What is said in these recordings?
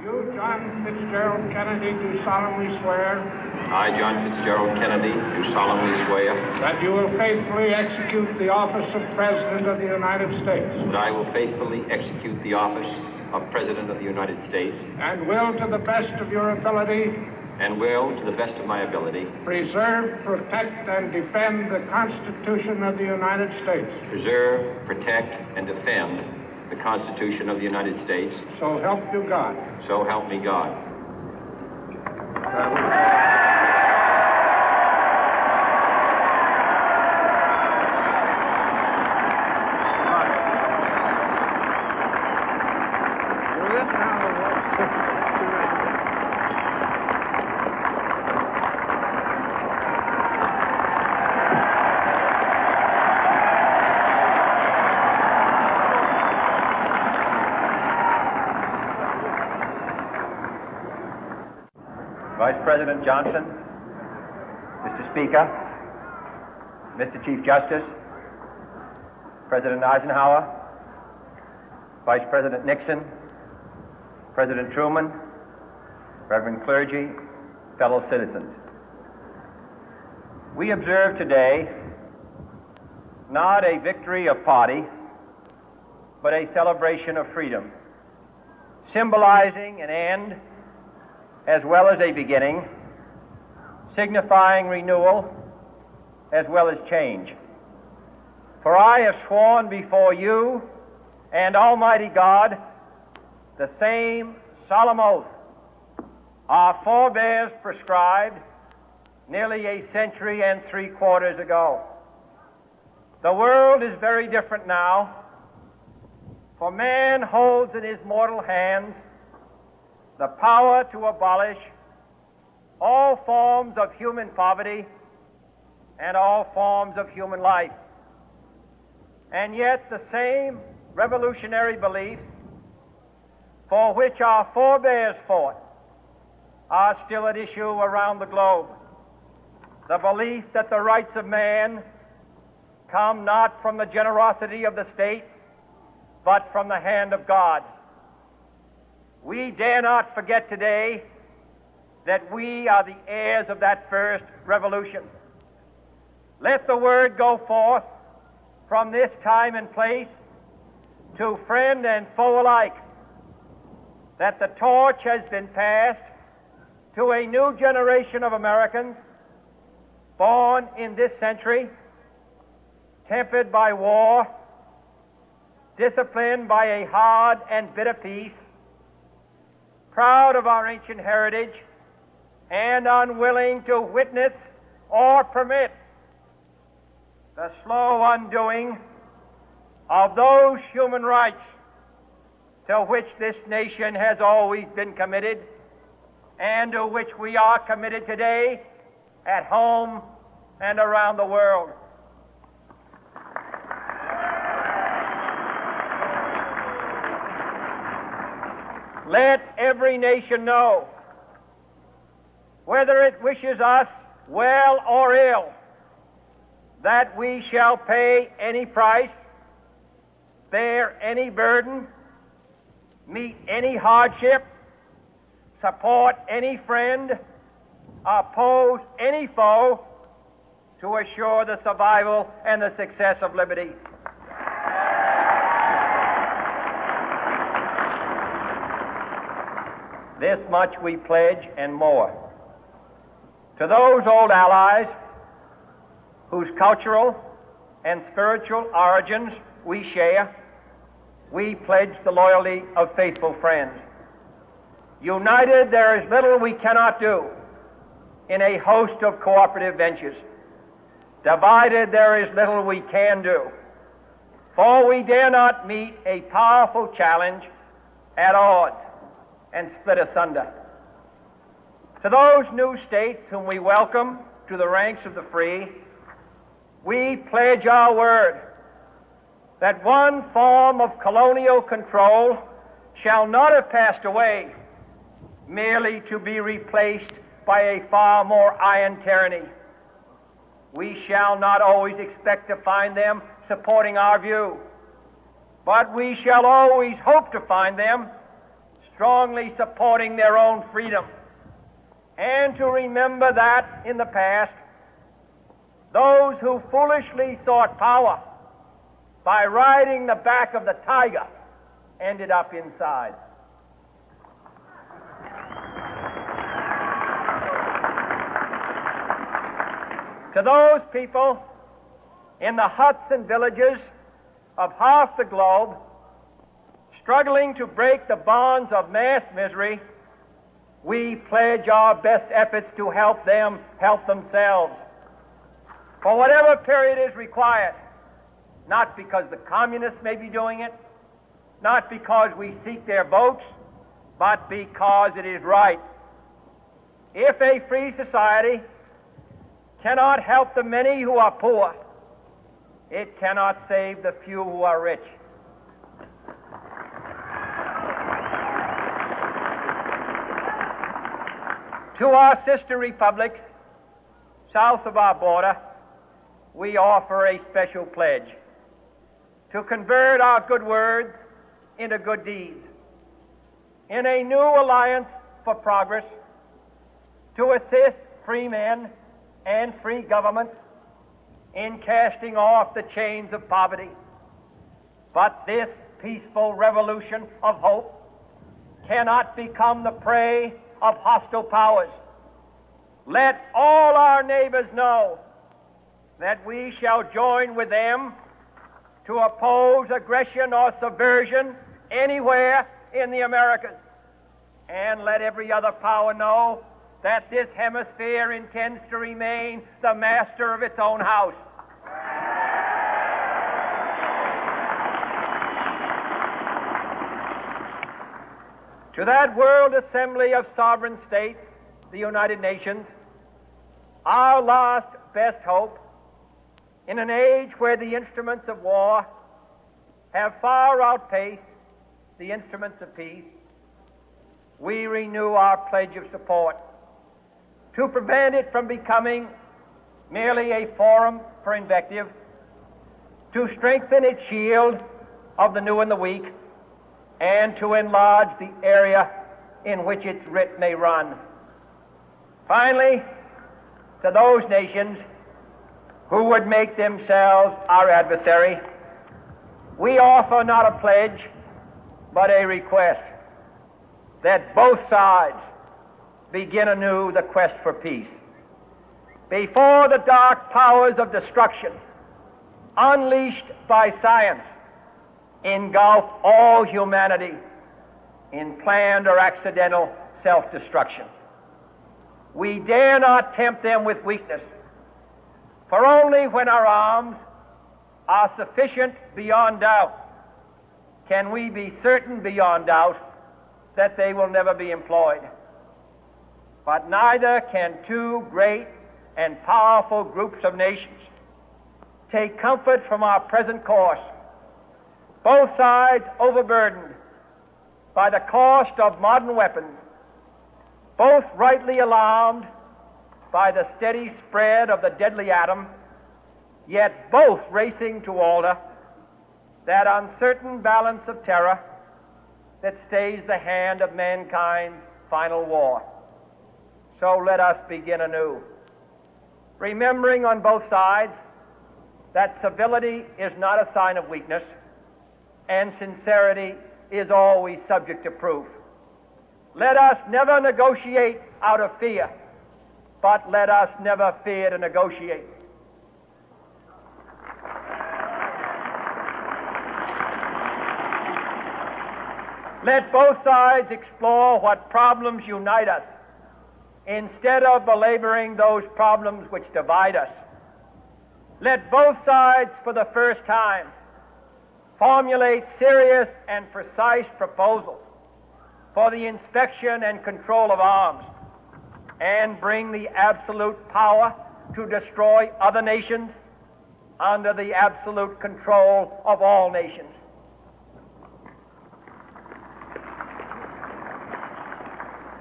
You, John Fitzgerald Kennedy, do solemnly swear I, John Fitzgerald Kennedy, do solemnly swear that you will faithfully execute the office of President of the United States that I will faithfully execute the office of President of the United States and will, to the best of your ability, and will, to the best of my ability, preserve, protect, and defend the Constitution of the United States. preserve, protect, and defend the Constitution of the United States. So help you God. So help me God. Vice President Johnson, Mr. Speaker, Mr. Chief Justice, President Eisenhower, Vice President Nixon, President Truman, Reverend clergy, fellow citizens. We observe today not a victory of party, but a celebration of freedom, symbolizing an end as well as a beginning, signifying renewal as well as change. For I have sworn before you and Almighty God the same solemn oath our forebears prescribed nearly a century and 3/4 ago. The world is very different now, for man holds in his mortal hands the power to abolish all forms of human poverty and all forms of human life. And yet the same revolutionary beliefs for which our forebears fought are still at issue around the globe. The belief that the rights of man come not from the generosity of the state, but from the hand of God. We dare not forget today that we are the heirs of that first revolution. Let the word go forth from this time and place to friend and foe alike that the torch has been passed to a new generation of Americans born in this century, tempered by war, disciplined by a hard and bitter peace, proud of our ancient heritage, and unwilling to witness or permit the slow undoing of those human rights to which this nation has always been committed and to which we are committed today at home and around the world. Let every nation know, whether it wishes us well or ill, that we shall pay any price, bear any burden, meet any hardship, support any friend, oppose any foe to assure the survival and the success of liberty. This much we pledge and more. To those old allies whose cultural and spiritual origins we share, we pledge the loyalty of faithful friends. United, there is little we cannot do in a host of cooperative ventures. Divided, there is little we can do, for we dare not meet a powerful challenge at odds and split asunder. To those new states whom we welcome to the ranks of the free, we pledge our word that one form of colonial control shall not have passed away, merely to be replaced by a far more iron tyranny. We shall not always expect to find them supporting our view, but we shall always hope to find them strongly supporting their own freedom, and to remember that in the past, those who foolishly sought power by riding the back of the tiger ended up inside. To those people in the huts and villages of half the globe struggling to break the bonds of mass misery, we pledge our best efforts to help them help themselves for whatever period is required, not because the communists may be doing it, not because we seek their votes, but because it is right. If a free society cannot help the many who are poor, it cannot save the few who are rich. To our sister republics south of our border, we offer a special pledge to convert our good words into good deeds, in a new alliance for progress, to assist free men and free governments in casting off the chains of poverty. But this peaceful revolution of hope cannot become the prey of hostile powers. Let all our neighbors know that we shall join with them to oppose aggression or subversion anywhere in the Americas. And let every other power know that this hemisphere intends to remain the master of its own house. To that World Assembly of Sovereign States, the United Nations, our last best hope, in an age where the instruments of war have far outpaced the instruments of peace, we renew our pledge of support to prevent it from becoming merely a forum for invective, to strengthen its shield of the new and the weak, and to enlarge the area in which its writ may run. Finally, to those nations who would make themselves our adversary, we offer not a pledge, but a request that both sides begin anew the quest for peace. Before the dark powers of destruction, unleashed by science, engulf all humanity in planned or accidental self-destruction, we dare not tempt them with weakness, for only when our arms are sufficient beyond doubt can we be certain beyond doubt that they will never be employed. But neither can two great and powerful groups of nations take comfort from our present course, both sides overburdened by the cost of modern weapons, both rightly alarmed by the steady spread of the deadly atom, yet both racing to alter that uncertain balance of terror that stays the hand of mankind's final war. So let us begin anew, remembering on both sides that civility is not a sign of weakness, and sincerity is always subject to proof. Let us never negotiate out of fear, but let us never fear to negotiate. Let both sides explore what problems unite us, instead of belaboring those problems which divide us. Let both sides, for the first time, formulate serious and precise proposals for the inspection and control of arms, and bring the absolute power to destroy other nations under the absolute control of all nations.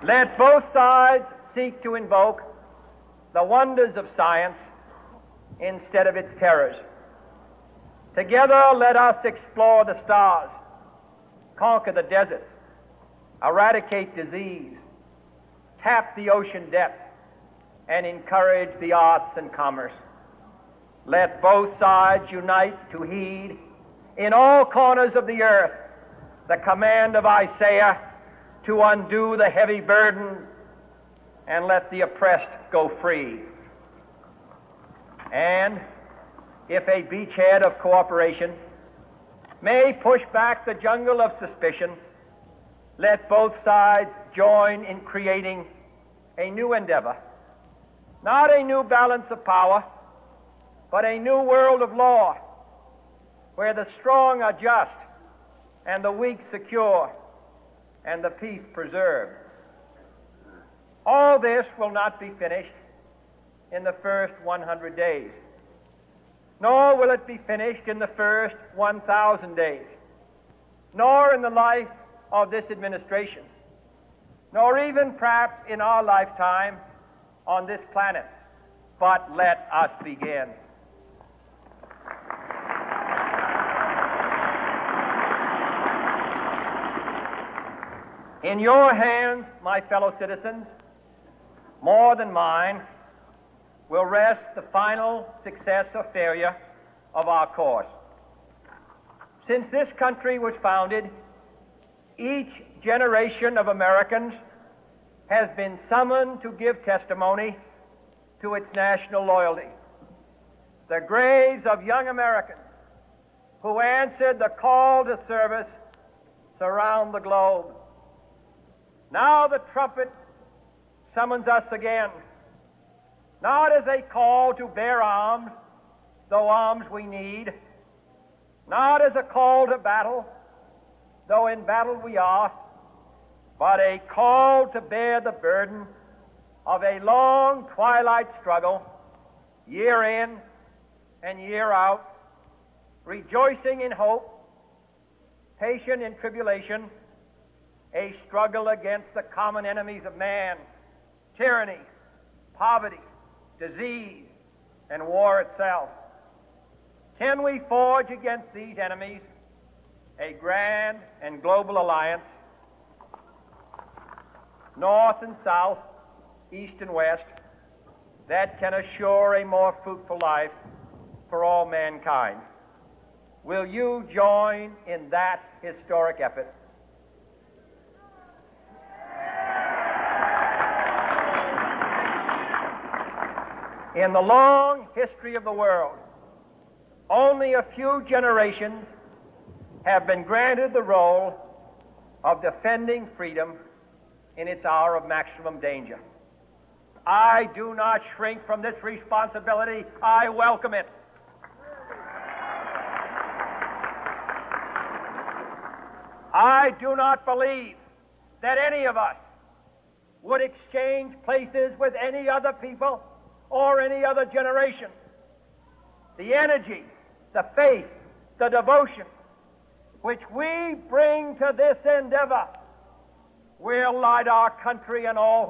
Let both sides seek to invoke the wonders of science instead of its terrors. Together let us explore the stars, conquer the deserts, eradicate disease, tap the ocean depth, and encourage the arts and commerce. Let both sides unite to heed in all corners of the earth the command of Isaiah to undo the heavy burden and let the oppressed go free. And if a beachhead of cooperation may push back the jungle of suspicion, let both sides join in creating a new endeavor, not a new balance of power, but a new world of law, where the strong are just and the weak secure and the peace preserved. All this will not be finished in the first 100 days, nor will it be finished in the first 1,000 days, nor in the life of this administration, nor even perhaps in our lifetime on this planet. But let us begin. In your hands, my fellow citizens, more than mine, will rest the final success or failure of our course. Since this country was founded, each generation of Americans has been summoned to give testimony to its national loyalty. The graves of young Americans who answered the call to service surround the globe. Now the trumpet summons us again, not as a call to bear arms, though arms we need, not as a call to battle, though in battle we are, but a call to bear the burden of a long twilight struggle, year in and year out, rejoicing in hope, patient in tribulation, a struggle against the common enemies of man, tyranny, poverty, disease, and war itself. Can we forge against these enemies a grand and global alliance, north and south, east and west, that can assure a more fruitful life for all mankind? Will you join in that historic effort? In the long history of the world, only a few generations have been granted the role of defending freedom in its hour of maximum danger. I do not shrink from this responsibility. I welcome it. I do not believe that any of us would exchange places with any other people or any other generation. The energy, the faith, the devotion which we bring to this endeavor will light our country and all